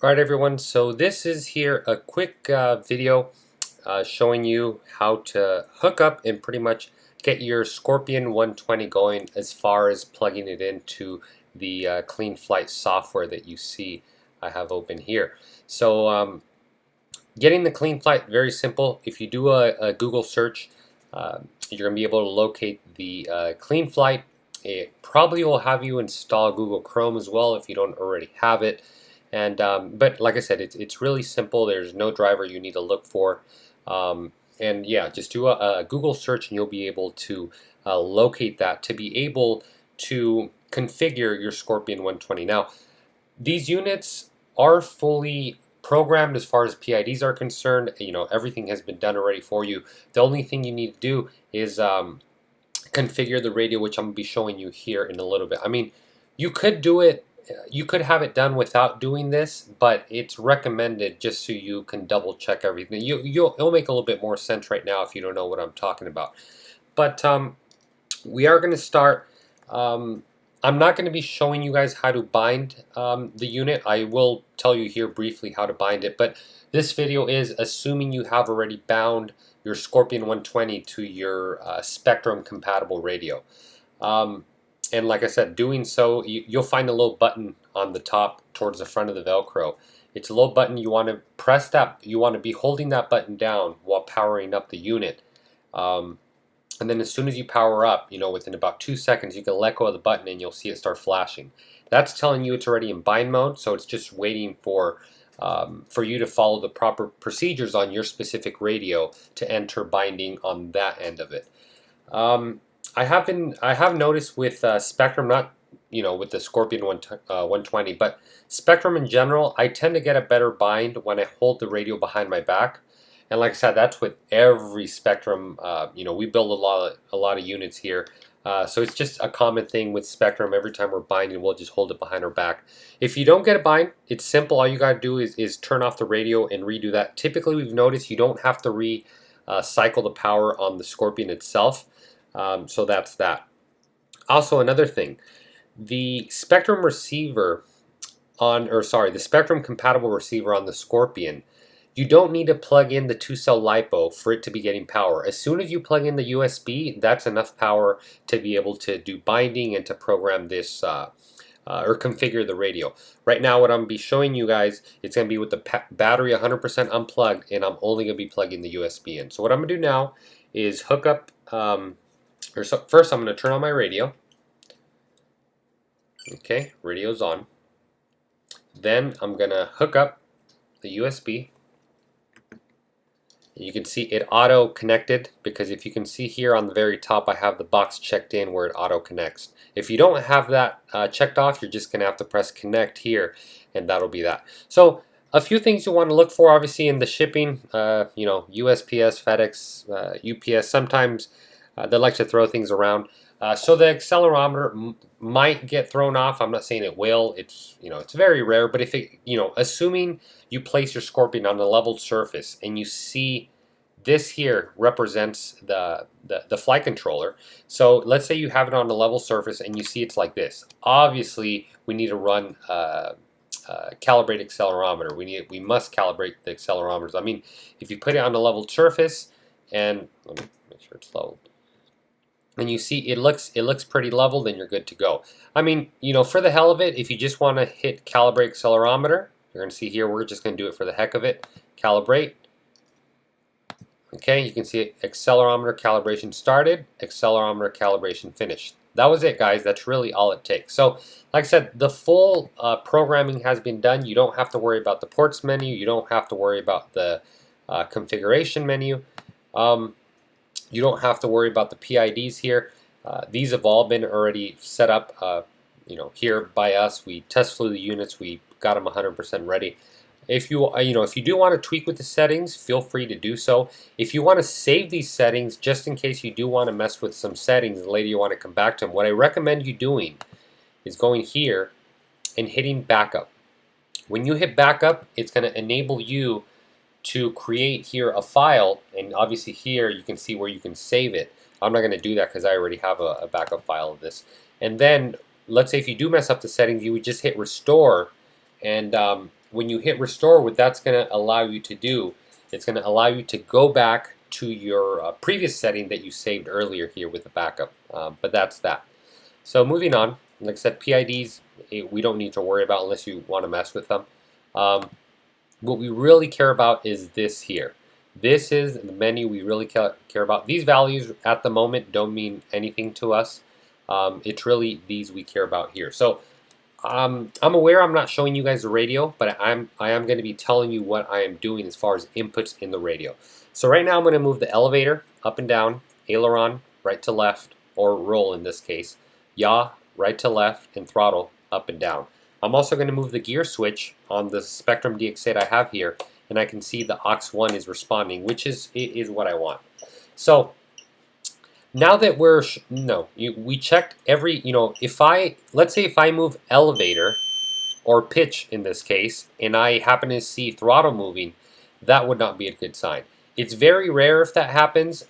Alright everyone, so this is here a quick video showing you how to hook up and pretty much get your Scorpion 120 going as far as plugging it into the Clean Flight software that you see I have open here. So getting the Clean Flight, very simple. If you do a Google search, you're going to be able to locate the Clean Flight. It probably will have you install Google Chrome as well if you don't already have it. And but like I said, it's really simple. There's no driver you need to look for. And yeah, just do a Google search and you'll be able to locate that to be able to configure your Scorpion 120. Now, these units are fully programmed as far as PIDs are concerned. You know, everything has been done already for you. The only thing you need to do is configure the radio, which I'm going to be showing you here in a little bit. I mean, you could do it. You could have it done without doing this, but it's recommended just so you can double check everything. It'll make a little bit more sense right now if you don't know what I'm talking about. But we are going to start. I'm not going to be showing you guys how to bind the unit. I will tell you here briefly how to bind it, but this video is assuming you have already bound your Scorpion 120 to your Spectrum compatible radio. And like I said, doing so, you'll find a little button on the top towards the front of the Velcro. It's a little button. You want to press that. You want to be holding that button down while powering up the unit. And then as soon as you power up, you know, within about 2 seconds, you can let go of the button and you'll see it start flashing. That's telling you it's already in bind mode, so it's just waiting for you to follow the proper procedures on your specific radio to enter binding on that end of it. I have noticed with Spectrum, not with the Scorpion 120, but Spectrum in general, I tend to get a better bind when I hold the radio behind my back. And like I said, that's with every Spectrum. We build a lot of units here, so it's just a common thing with Spectrum. Every time we're binding, we'll just hold it behind our back. If you don't get a bind, it's simple. All you gotta do is turn off the radio and redo that. Typically, we've noticed you don't have to recycle the power on the Scorpion itself. So that's that. Also, another thing, the Spectrum receiver the Spectrum compatible receiver on the Scorpion, you don't need to plug in the 2-cell LiPo for it to be getting power. As soon as you plug in the USB, that's enough power to be able to do binding and to program this or configure the radio. Right now, what I'm going to be showing you guys, it's going to be with the battery 100% unplugged, and I'm only going to be plugging the USB in. So what I'm going to do now is hook up. First, I'm going to turn on my radio. Okay, radio's on. Then I'm going to hook up the USB. You can see it auto connected, because if you can see here on the very top, I have the box checked in where it auto connects. If you don't have that checked off, you're just going to have to press connect here, and that'll be that. So a few things you want to look for, obviously, in the shipping. USPS, FedEx, UPS. Sometimes they like to throw things around. So the accelerometer might get thrown off. I'm not saying it will. It's very rare. But if it, assuming you place your Scorpion on a leveled surface and you see this here represents the flight controller. So let's say you have it on a level surface and you see it's like this. Obviously, we need to run calibrate accelerometer. We must calibrate the accelerometers. I mean, if you put it on a leveled surface, and let me make sure it's leveled, and you see it looks pretty level, then you're good to go. I mean, for the hell of it, if you just want to hit calibrate accelerometer, you're going to see here, we're just going to do it for the heck of it. Calibrate. Okay, you can see it, accelerometer calibration started, accelerometer calibration finished. That was it, guys. That's really all it takes. So, like I said, the full programming has been done. You don't have to worry about the ports menu. You don't have to worry about the configuration menu. You don't have to worry about the PIDs here. These have all been already set up, here by us. We test flew the units. We got them 100% ready. If you do want to tweak with the settings, feel free to do so. If you want to save these settings, just in case you do want to mess with some settings and later you want to come back to them, what I recommend you doing is going here and hitting backup. When you hit backup, it's going to enable you to create here a file, and obviously here you can see where you can save it. I'm not going to do that because I already have a backup file of this. And then let's say if you do mess up the settings, you would just hit restore, and when you hit restore, what that's going to allow you to do, it's going to allow you to go back to your previous setting that you saved earlier here with the backup. But that's that. So moving on, like I said, PIDs, we don't need to worry about unless you want to mess with them. What we really care about is this here. This is the menu we really care about. These values at the moment don't mean anything to us. It's really these we care about here. So I'm aware I'm not showing you guys the radio, but I am going to be telling you what I am doing as far as inputs in the radio. So right now I'm going to move the elevator up and down, aileron right to left, or roll in this case, yaw right to left, and throttle up and down. I'm also going to move the gear switch on the Spectrum DX8 I have here, and I can see the aux1 is responding, which is what I want. So now that we checked every, let's say if I move elevator or pitch in this case, and I happen to see throttle moving, that would not be a good sign. It's very rare if that happens.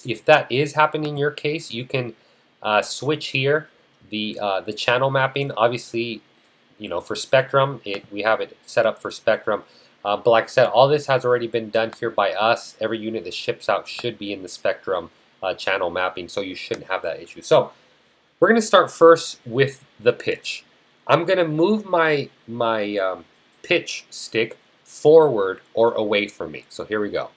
If that is happening in your case, you can switch here the channel mapping. Obviously, for Spectrum, we have it set up for Spectrum. But like I said, all this has already been done here by us. Every unit that ships out should be in the Spectrum channel mapping, so you shouldn't have that issue. So we're going to start first with the pitch. I'm going to move my pitch stick forward or away from me. So here we go.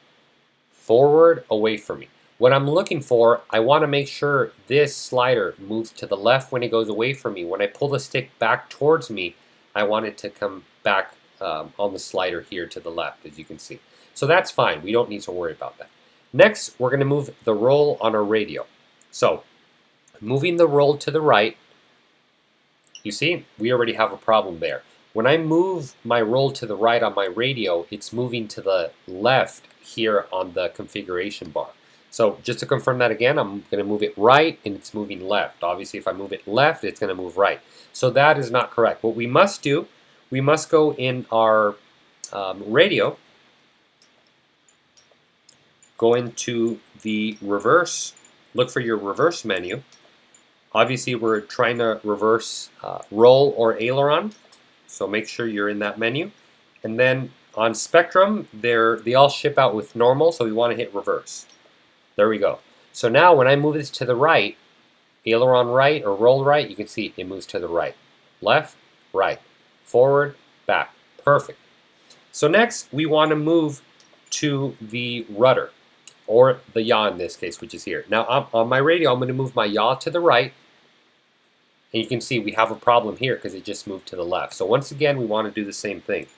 Forward, away from me. What I'm looking for, I want to make sure this slider moves to the left when it goes away from me. When I pull the stick back towards me, I want it to come back on the slider here to the left, as you can see. So that's fine. We don't need to worry about that. Next, we're going to move the roll on our radio. So moving the roll to the right, you see, we already have a problem there. When I move my roll to the right on my radio, it's moving to the left here on the configuration bar. So just to confirm that again, I'm going to move it right and it's moving left. Obviously, if I move it left, it's going to move right. So that is not correct. What we must do, we must go in our radio, go into the reverse, look for your reverse menu. Obviously, we're trying to reverse roll or aileron, so make sure you're in that menu. And then on Spectrum, they all ship out with normal, so we want to hit reverse. There we go. So now when I move this to the right, aileron right or roll right, you can see it moves to the right. Left, right, forward, back. Perfect. So next, we want to move to the rudder, or the yaw in this case, which is here. Now on my radio, I'm going to move my yaw to the right, and you can see we have a problem here because it just moved to the left. So once again, we want to do the same thing.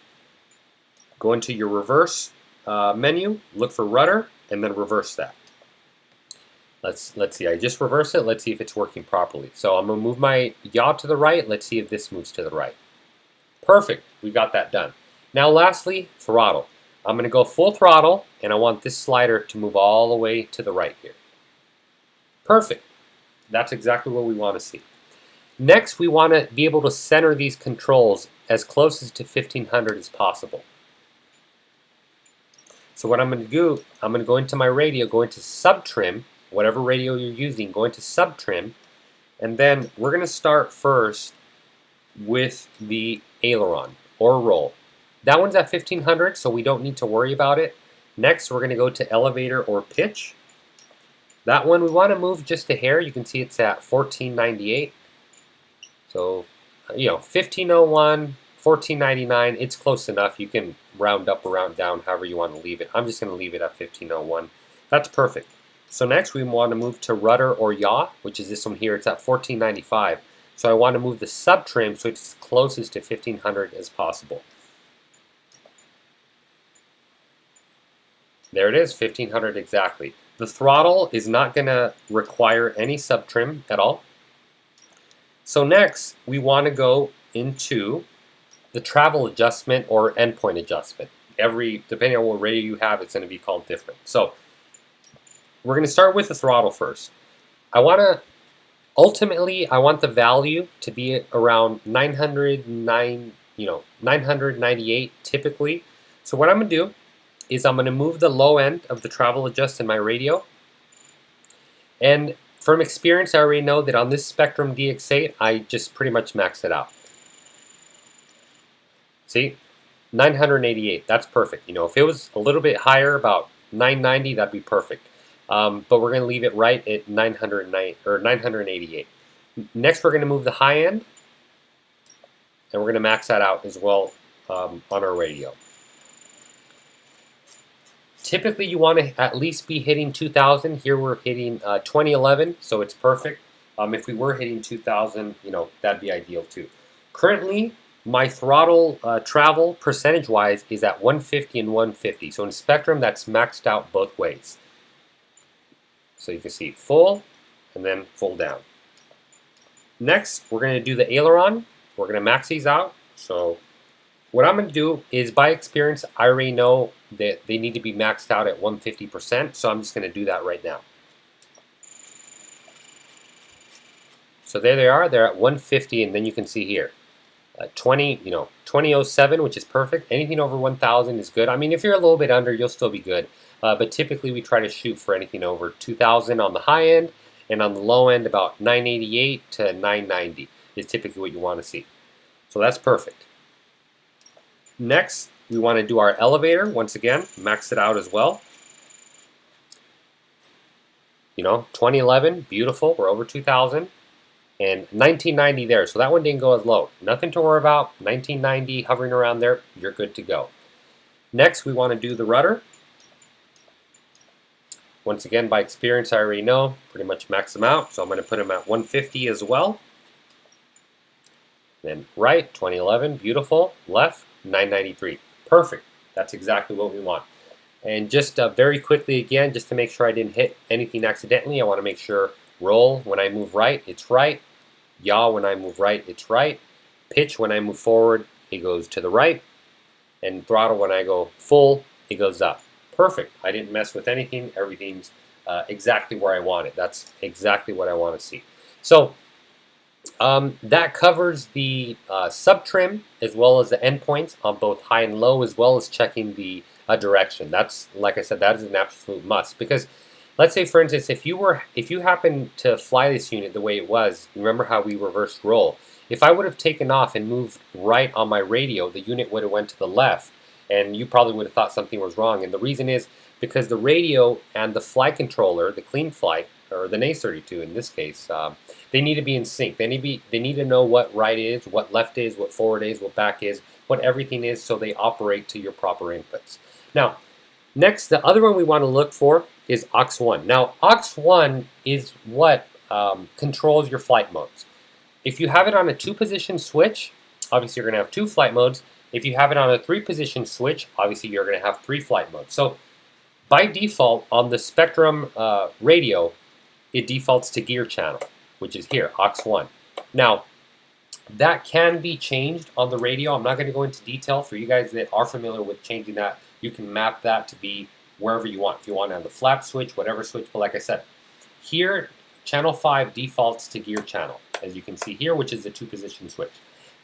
Go into your reverse menu, look for rudder, and then reverse that. Let's see, I just reversed it. Let's see if it's working properly. So I'm going to move my yaw to the right. Let's see if this moves to the right. Perfect, we got that done. Now lastly, throttle. I'm going to go full throttle, and I want this slider to move all the way to the right here. Perfect. That's exactly what we want to see. Next, we want to be able to center these controls as close as to 1500 as possible. So what I'm going to do, I'm going to go into my radio, go into subtrim, whatever radio you're using, go into subtrim, and then we're going to start first with the aileron or roll. That one's at 1500, so we don't need to worry about it. Next, we're going to go to elevator or pitch. That one we want to move just a hair. You can see it's at 1498. So, 1501, 1499, it's close enough. You can round up or round down however you want to leave it. I'm just going to leave it at 1501. That's perfect. So next we want to move to rudder or yaw, which is this one here. It's at 1495. So I want to move the subtrim so it's as close as to 1500 as possible. There it is, 1500 exactly. The throttle is not going to require any subtrim at all. So next, we want to go into the travel adjustment or endpoint adjustment. Depending on what radio you have, it's going to be called different. So we're going to start with the throttle first. Ultimately, I want the value to be around 998 typically. So what I'm going to do is I'm going to move the low end of the travel adjust in my radio. And from experience, I already know that on this Spectrum DX8, I just pretty much max it out. See, 988. That's perfect. You know, if it was a little bit higher, about 990, that'd be perfect. But we're going to leave it right at 909 or 988. Next, we're going to move the high end, and we're going to max that out as well on our radio. Typically, you want to at least be hitting 2000. Here we're hitting 2011, so it's perfect. If we were hitting 2000, you know, that'd be ideal too. Currently, my throttle travel percentage-wise is at 150 and 150. So in Spectrum, that's maxed out both ways. So you can see full and then full down. Next, we're going to do the aileron. We're going to max these out. So what I'm going to do is, by experience, I already know that they need to be maxed out at 150%. So I'm just going to do that right now. So there they are. They're at 150, and then you can see here. 2007, which is perfect. Anything over 1,000 is good. I mean, if you're a little bit under, you'll still be good. But typically, we try to shoot for anything over 2,000 on the high end, and on the low end, about 988 to 990 is typically what you want to see. So that's perfect. Next, we want to do our elevator. Once again, max it out as well. You know, 2011, beautiful. We're over 2,000. And 1990 there, so that one didn't go as low. Nothing to worry about. 1990 hovering around there, you're good to go. Next, we want to do the rudder. Once again, by experience, I already know, pretty much max them out, so I'm going to put them at 150 as well. Then right, 2011, beautiful. Left, 993. Perfect. That's exactly what we want. And just very quickly again, just to make sure I didn't hit anything accidentally, I want to make sure roll when I move right, it's right. Yaw when I move right, it's right. Pitch when I move forward, it goes to the right. And throttle when I go full, it goes up. Perfect. I didn't mess with anything. Everything's exactly where I want it. That's exactly what I want to see. So that covers the sub-trim as well as the endpoints on both high and low, as well as checking the direction. That's, like I said, that is an absolute must, because let's say, for instance, if you happen to fly this unit the way it was, remember how we reversed roll. If I would have taken off and moved right on my radio, the unit would have went to the left, and you probably would have thought something was wrong. And the reason is because the radio and the flight controller, the clean flight, or the NACE32 in this case, they need to be in sync. They need to know what right is, what left is, what forward is, what back is, what everything is, so they operate to your proper inputs. Now, next, the other one we want to look for is aux1. Now, aux1 is what controls your flight modes. If you have it on a 2-position switch, obviously you're going to have 2 flight modes. If you have it on a 3-position switch, obviously you're going to have 3 flight modes. So by default, on the Spectrum radio, it defaults to gear channel, which is here, aux1. Now, that can be changed on the radio. I'm not going to go into detail. For you guys that are familiar with changing that, you can map that to be wherever you want. If you want it on the flap switch, whatever switch. But like I said, here, channel 5 defaults to gear channel, as you can see here, which is the 2-position switch.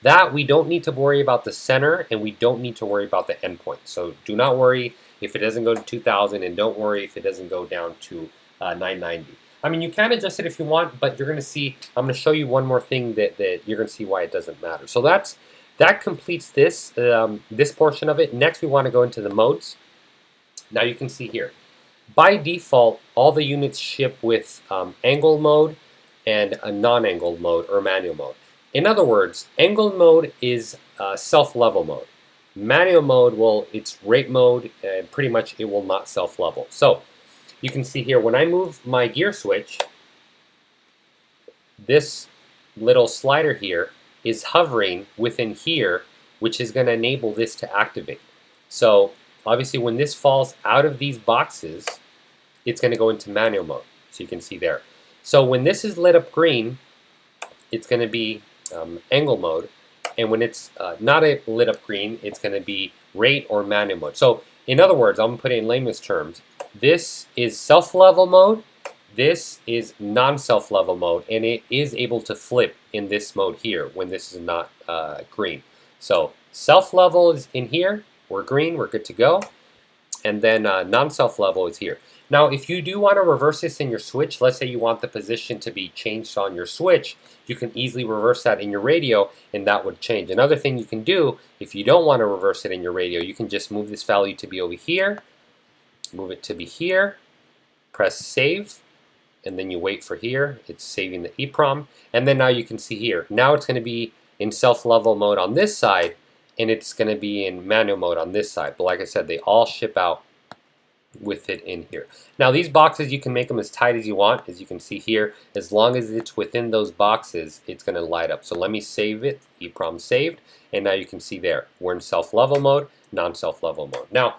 That we don't need to worry about the center, and we don't need to worry about the endpoint. So do not worry if it doesn't go to 2000, and don't worry if it doesn't go down to 990. I mean, you can adjust it if you want, but you're going to see, I'm going to show you one more thing that you're going to see why it doesn't matter. So that completes this, this portion of it. Next, we want to go into the modes. Now you can see here, by default, all the units ship with angle mode and a non-angled mode or manual mode. In other words, angled mode is self-level mode. Manual mode, well, it's rate mode, and pretty much it will not self-level. So you can see here, when I move my gear switch, this little slider here is hovering within here, which is going to enable this to activate. So obviously when this falls out of these boxes, it's going to go into manual mode. So you can see there. So when this is lit up green, it's going to be angle mode. And when it's not lit up green, it's going to be rate or manual mode. So in other words, I'm going to put it in layman's terms. This is self-level mode. This is non-self-level mode. And it is able to flip in this mode here when this is not green. So self-level is in here. We're green. We're good to go. And then non-self-level is here. Now, if you do want to reverse this in your switch, let's say you want the position to be changed on your switch, you can easily reverse that in your radio and that would change. Another thing you can do, if you don't want to reverse it in your radio, you can just move this value to be over here, move it to be here, press save, and then you wait for here. It's saving the EEPROM, and then now you can see here. Now it's going to be in self-level mode on this side, and it's going to be in manual mode on this side. But like I said, they all ship out with it in here. Now these boxes, you can make them as tight as you want, as you can see here. As long as it's within those boxes, it's going to light up. So let me save it, EEPROM saved, and now you can see there, we're in self-level mode, non-self-level mode. Now,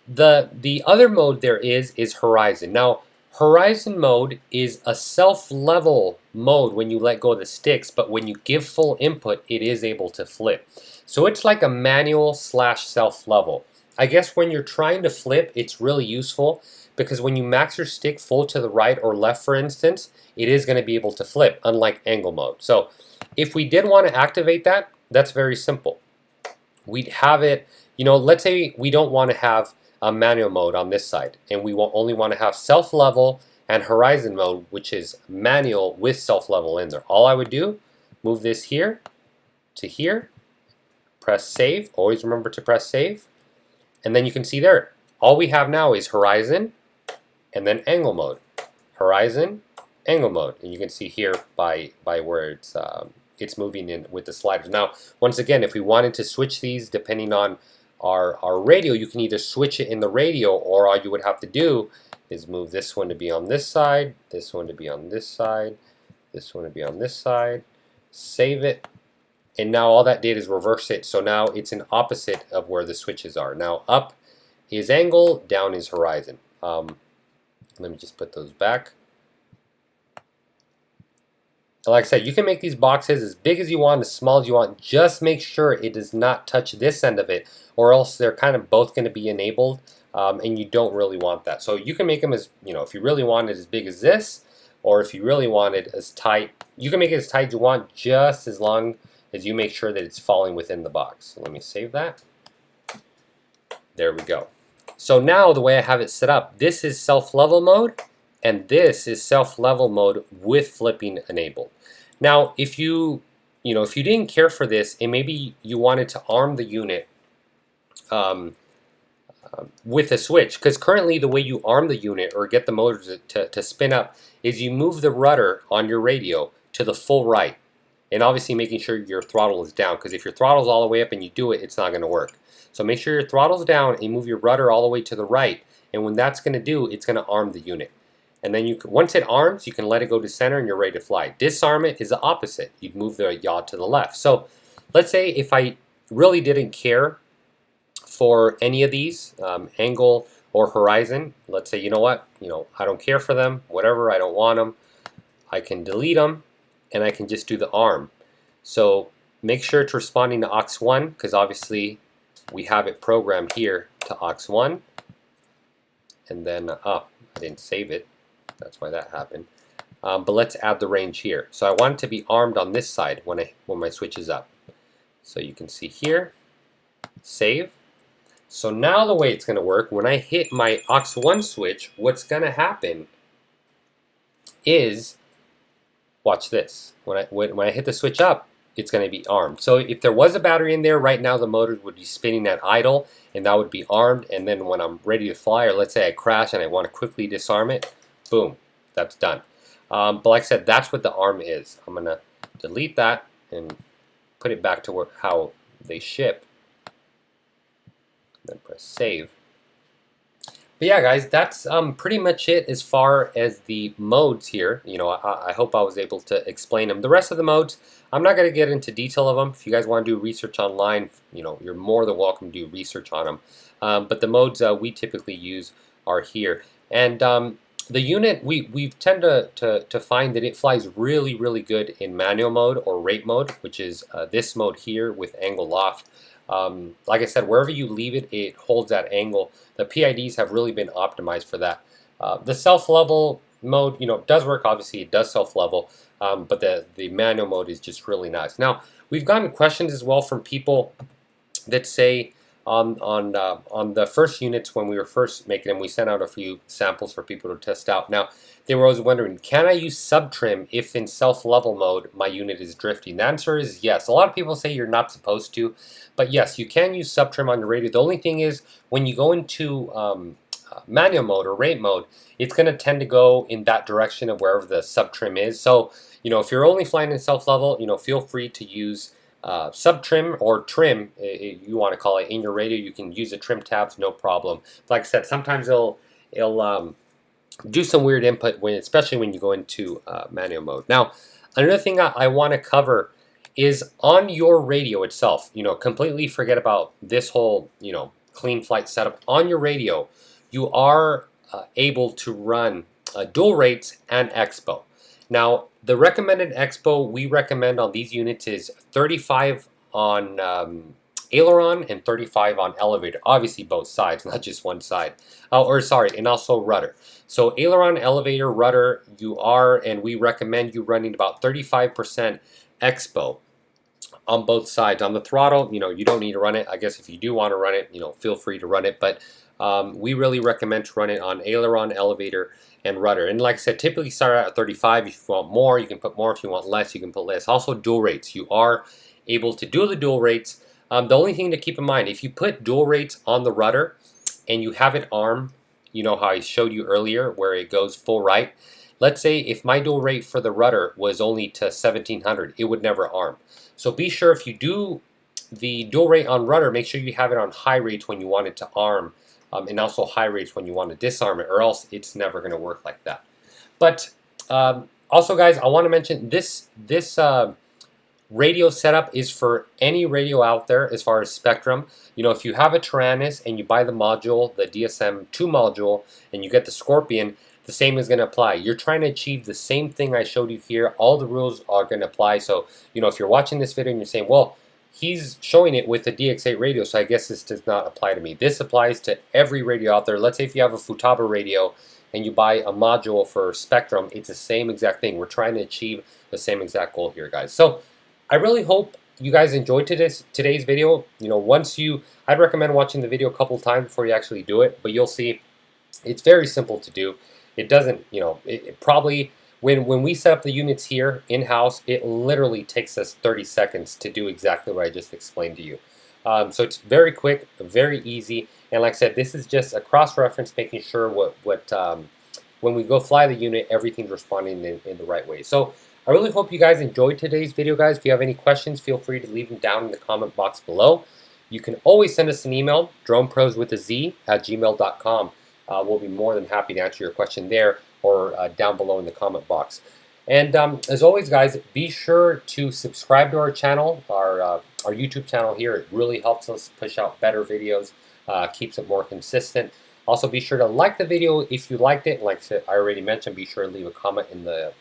the other mode there is horizon. Now, horizon mode is a self-level mode when you let go of the sticks, but when you give full input, it is able to flip. So it's like a manual slash self-level. I guess when you're trying to flip, it's really useful because when you max your stick full to the right or left, for instance, it is going to be able to flip, unlike angle mode. So if we did want to activate that, that's very simple. We'd have it, let's say we don't want to have a manual mode on this side, and we only want to have self-level and horizon mode, which is manual with self-level in there. All I would do, move this here to here, press save, always remember to press save, and then you can see there, all we have now is horizon and then angle mode. Horizon, angle mode, and you can see here by where it's moving in with the sliders. Now, once again, if we wanted to switch these depending on our radio, you can either switch it in the radio, or all you would have to do is move this one to be on this side, this one to be on this side, this one to be on this side, save it, and now all that did is reverse it. So now it's an opposite of where the switches are. Now up is angle, down is horizon. Let me just put those back. Like I said, you can make these boxes as big as you want, as small as you want. Just make sure it does not touch this end of it, or else they're kind of both going to be enabled, and you don't really want that. So you can make them as, if you really want it as big as this, or if you really want it as tight, you can make it as tight as you want, just as long as you make sure that it's falling within the box. So let me save that. There we go. So now the way I have it set up, this is self-level mode, and this is self-level mode with flipping enabled. Now, if you didn't care for this, and maybe you wanted to arm the unit with a switch, because currently the way you arm the unit or get the motor to spin up is you move the rudder on your radio to the full right, and obviously making sure your throttle is down, because if your throttle's all the way up and you do it, it's not going to work. So make sure your throttle's down and move your rudder all the way to the right, and when that's going to do, it's going to arm the unit. And then once it arms, you can let it go to center and you're ready to fly. Disarm it is the opposite. You'd move the yaw to the left. So let's say if I really didn't care for any of these, angle or horizon, let's say, you know what, I don't care for them, whatever, I don't want them, I can delete them and I can just do the arm. So make sure it's responding to aux1, because obviously we have it programmed here to aux1. And then, I didn't save it. That's why that happened. But let's add the range here. So I want it to be armed on this side when my switch is up. So you can see here, save. So now the way it's going to work, when I hit my aux1 switch, what's going to happen is, watch this. When I hit the switch up, it's going to be armed. So if there was a battery in there, right now the motor would be spinning at idle, and that would be armed. And then when I'm ready to fly, or let's say I crash and I want to quickly disarm it, boom, that's done. But like I said, that's what the arm is. I'm going to delete that and put it back to how they ship. Then press save. But yeah, guys, that's pretty much it as far as the modes here. I hope I was able to explain them. The rest of the modes, I'm not going to get into detail of them. If you guys want to do research online, you're more than welcome to do research on them. But the modes we typically use are here. And the unit, we tend to find that it flies really, really good in manual mode or rate mode, which is this mode here with angle loft. Like I said, wherever you leave it, it holds that angle. The PIDs have really been optimized for that. The self-level mode, does work. Obviously, it does self-level, but the manual mode is just really nice. Now, we've gotten questions as well from people that say, on the first units when we were first making them. We sent out a few samples for people to test out. Now, they were always wondering, can I use sub-trim if in self-level mode my unit is drifting? The answer is yes. A lot of people say you're not supposed to, but yes, you can use sub-trim on your radio. The only thing is when you go into manual mode or rate mode, it's going to tend to go in that direction of wherever the sub-trim is. So, if you're only flying in self-level, feel free to use sub-trim or trim, you want to call it, in your radio. You can use the trim tabs, no problem. Like I said, sometimes it'll do some weird input, especially when you go into manual mode. Now, another thing I want to cover is on your radio itself. Completely forget about this whole clean flight setup. On your radio, you are able to run dual rates and expo. Now, the recommended expo we recommend on these units is 35 on aileron and 35 on elevator. Obviously both sides, not just one side. And also rudder. So aileron, elevator, rudder, and we recommend you running about 35% expo on both sides. On the throttle, you don't need to run it. I guess if you do want to run it, feel free to run it. But we really recommend to run it on aileron, elevator, and rudder. And like I said, typically start out at 35. If you want more, you can put more. If you want less, you can put less. Also, dual rates. You are able to do the dual rates. The only thing to keep in mind, if you put dual rates on the rudder and you have it arm, how I showed you earlier where it goes full right. Let's say if my dual rate for the rudder was only to 1700, it would never arm. So be sure if you do the dual rate on rudder, make sure you have it on high rates when you want it to arm. And also high rates when you want to disarm it, or else it's never going to work like that. But also, guys, I want to mention this radio setup is for any radio out there as far as spectrum. If you have a Taranis and you buy the module, the DSM-2 module, and you get the Scorpion, the same is going to apply. You're trying to achieve the same thing I showed you here. All the rules are going to apply. So, if you're watching this video and you're saying, well, he's showing it with the DX8 radio, so I guess this does not apply to me. This applies to every radio out there. Let's say if you have a Futaba radio and you buy a module for Spectrum, it's the same exact thing. We're trying to achieve the same exact goal here, guys. So I really hope you guys enjoyed today's video. I'd recommend watching the video a couple of times before you actually do it, but you'll see it's very simple to do. It doesn't, it probably... When we set up the units here in-house, it literally takes us 30 seconds to do exactly what I just explained to you. So it's very quick, very easy, and like I said, this is just a cross-reference, making sure when we go fly the unit, everything's responding in the right way. So I really hope you guys enjoyed today's video, guys. If you have any questions, feel free to leave them down in the comment box below. You can always send us an email, dronepros@gmail.com. We'll be more than happy to answer your question there, or down below in the comment box. And as always, guys, be sure to subscribe to our channel, our YouTube channel here. It really helps us push out better videos, keeps it more consistent. Also, be sure to like the video if you liked it. Like I already mentioned, be sure to leave a comment in the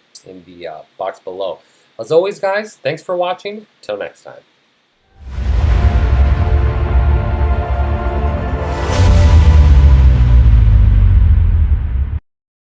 box below. As always, guys, thanks for watching. Till next time.